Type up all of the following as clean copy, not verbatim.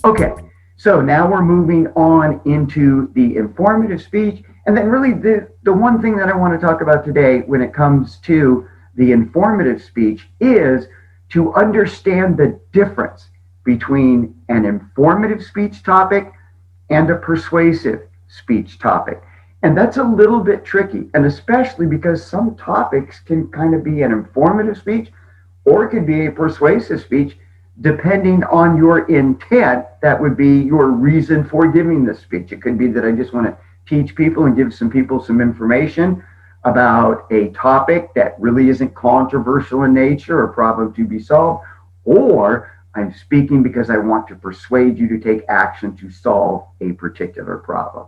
Okay, so now we're moving on into the informative speech. And then really the one thing that I want to talk about today when it comes to the informative speech is to understand the difference between an informative speech topic and a persuasive speech topic. And that's a little bit tricky, and especially because some topics can kind of be an informative speech or it could be a persuasive speech depending on your intent. That would be your reason for giving this speech. It could be that I just want to teach people and give some people some information about a topic that really isn't controversial in nature or problem to be solved, or I'm speaking because I want to persuade you to take action to solve a particular problem.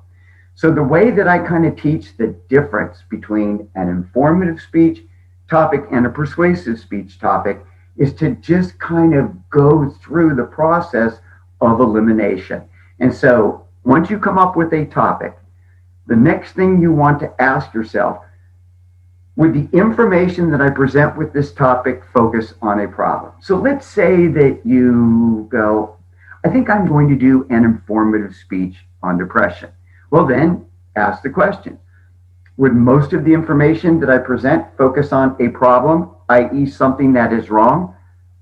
So the way that I kind of teach the difference between an informative speech topic and a persuasive speech topic is to just kind of go through the process of elimination. And so once you come up with a topic, the next thing you want to ask yourself, would the information that I present with this topic focus on a problem? So let's say that you go, I think I'm going to do an informative speech on depression. Well, then ask the question, would most of the information that I present focus on a problem, i.e. something that is wrong?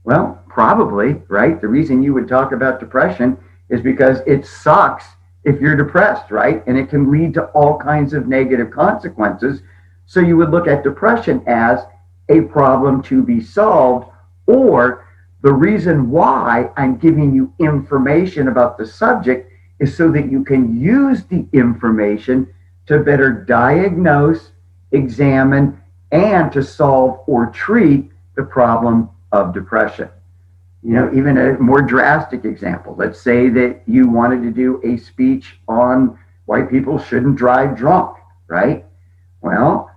Well, probably, right? The reason you would talk about depression is because it sucks if you're depressed, right? And it can lead to all kinds of negative consequences. So you would look at depression as a problem to be solved, or the reason why I'm giving you information about the subject is so that you can use the information to better diagnose, examine, and to solve or treat the problem of depression. You know, even a more drastic example, let's say that you wanted to do a speech on why people shouldn't drive drunk, right? Well,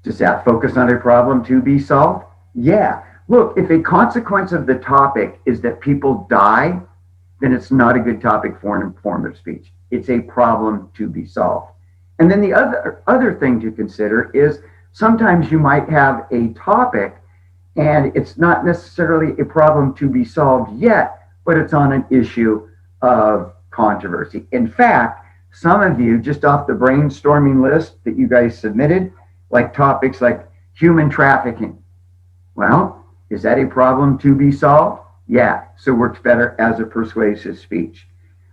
does that focus on a problem to be solved? Yeah. Look, if a consequence of the topic is that people die, then it's not a good topic for an informative speech. It's a problem to be solved. And then the other thing to consider is sometimes you might have a topic and it's not necessarily a problem to be solved yet, but it's on an issue of controversy. In fact, some of you, just off the brainstorming list that you guys submitted, like topics like human trafficking. Well, is that a problem to be solved? Yeah, so it works better as a persuasive speech.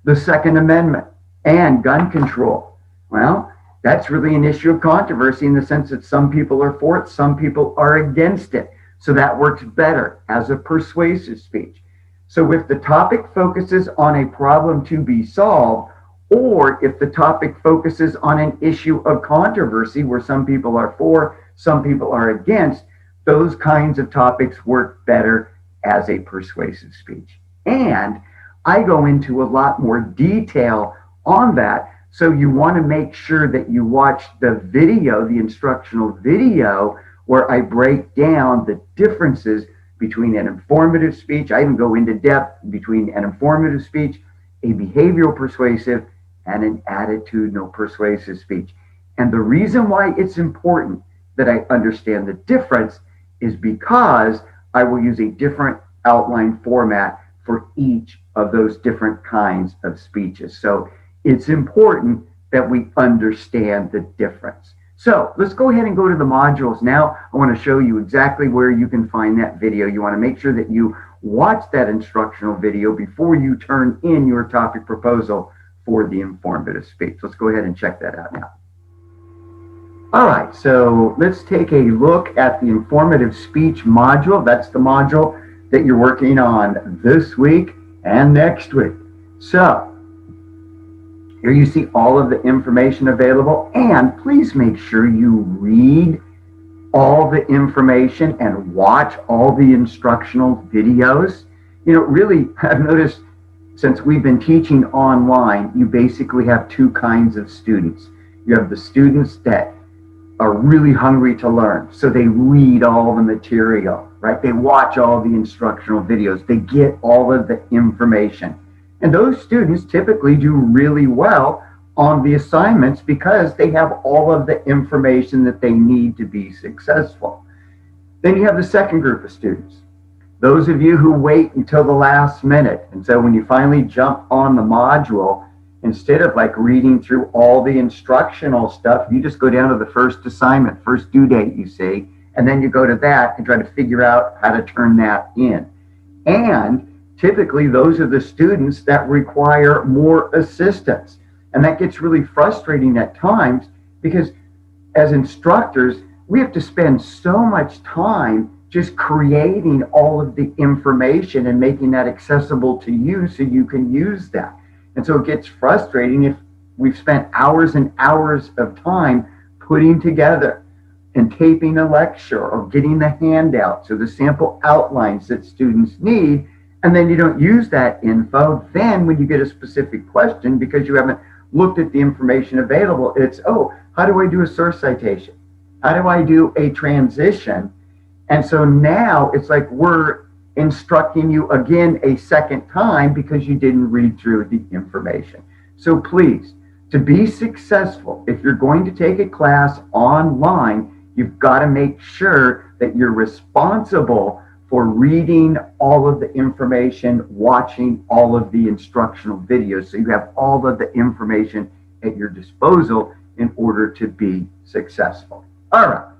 The Second Amendment and gun control. Well, that's really an issue of controversy in the sense that some people are for it, some people are against it. So that works better as a persuasive speech. So if the topic focuses on a problem to be solved, or if the topic focuses on an issue of controversy where some people are for, some people are against, those kinds of topics work better as a persuasive speech. And I go into a lot more detail on that. So you want to make sure that you watch the video, the instructional video, where I break down the differences between an informative speech. I even go into depth between an informative speech, a behavioral persuasive, and an attitudinal persuasive speech. And the reason why it's important that I understand the difference is because I will use a different outline format for each of those different kinds of speeches. So it's important that we understand the difference. So let's go ahead and go to the modules now. I want to show you exactly where you can find that video. You want to make sure that you watch that instructional video before you turn in your topic proposal for the informative speech. Let's go ahead and check that out now. All right, so let's take a look at the informative speech module. That's the module that you're working on this week and next week. So here you see all of the information available, and please make sure you read all the information and watch all the instructional videos. You know, really, I've noticed since we've been teaching online, you basically have two kinds of students. You have the students that are really hungry to learn, so they read all the material, right? They watch all the instructional videos. They get all of the information. And those students typically do really well on the assignments because they have all of the information that they need to be successful. Then you have the second group of students. Those of you who wait until the last minute, and so when you finally jump on the module, instead of like reading through all the instructional stuff, you just go down to the first assignment, first due date you see, and then you go to that and try to figure out how to turn that in. And typically those are the students that require more assistance. And that gets really frustrating at times because as instructors, we have to spend so much time just creating all of the information and making that accessible to you so you can use that. And so it gets frustrating if we've spent hours and hours of time putting together and taping a lecture or getting the handouts or the sample outlines that students need, and then you don't use that info. Then when you get a specific question because you haven't looked at the information available, it's, oh, how do I do a source citation? How do I do a transition? And so now it's like we're instructing you again a second time because you didn't read through the information. So please, to be successful, if you're going to take a class online, you've got to make sure that you're responsible for reading all of the information, watching all of the instructional videos, so you have all of the information at your disposal in order to be successful. All right.